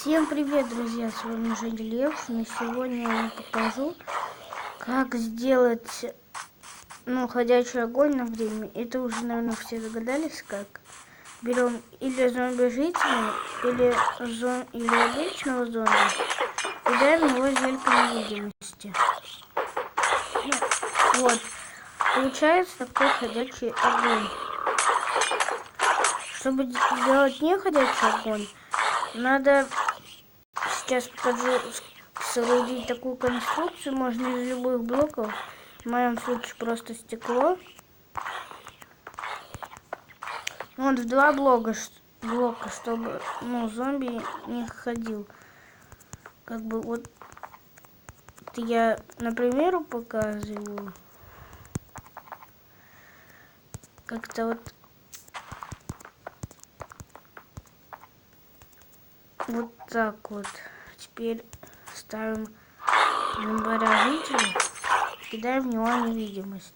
Всем привет, друзья! С вами Женя Лев. И сегодня я вам покажу, как сделать ходячий огонь на время. Это уже, наверное, все догадались, как. Берем или зомби-жителя, или обычного зомби, и даем его зельку невидимости. Вот. Получается такой ходячий огонь. Чтобы сделать не ходячий огонь, надо, сейчас покажу, соорудить такую конструкцию. Можно из любых блоков, в моем случае просто стекло. Вот в 2 блока, чтобы зомби не ходил. Как бы вот я на примеру показываю. Как-то вот так вот. Теперь ставим зомбаря-жителя, кидаем в него невидимость.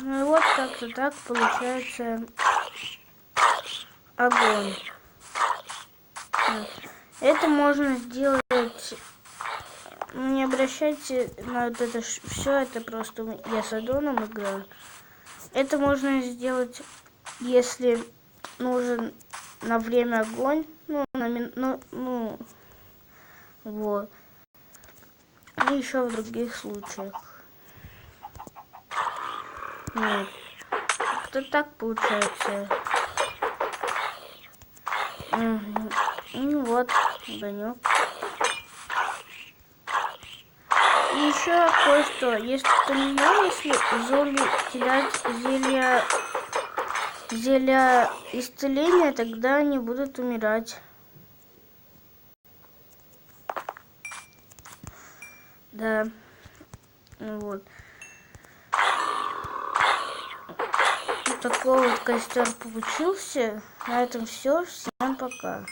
Ну и вот как-то так получается огонь. Это можно сделать, не обращайте на вот это все, это просто я с аддоном играю. Это можно сделать, если нужен на время огонь, вот. И еще в других случаях. Вот. Как-то так получается. Ну вот, огонек. И еще кое-что. Если кто не знал, если зомби кидать зелья исцеления, тогда они будут умирать. Да. Вот. Вот такой вот костер получился. На этом все. Всем пока.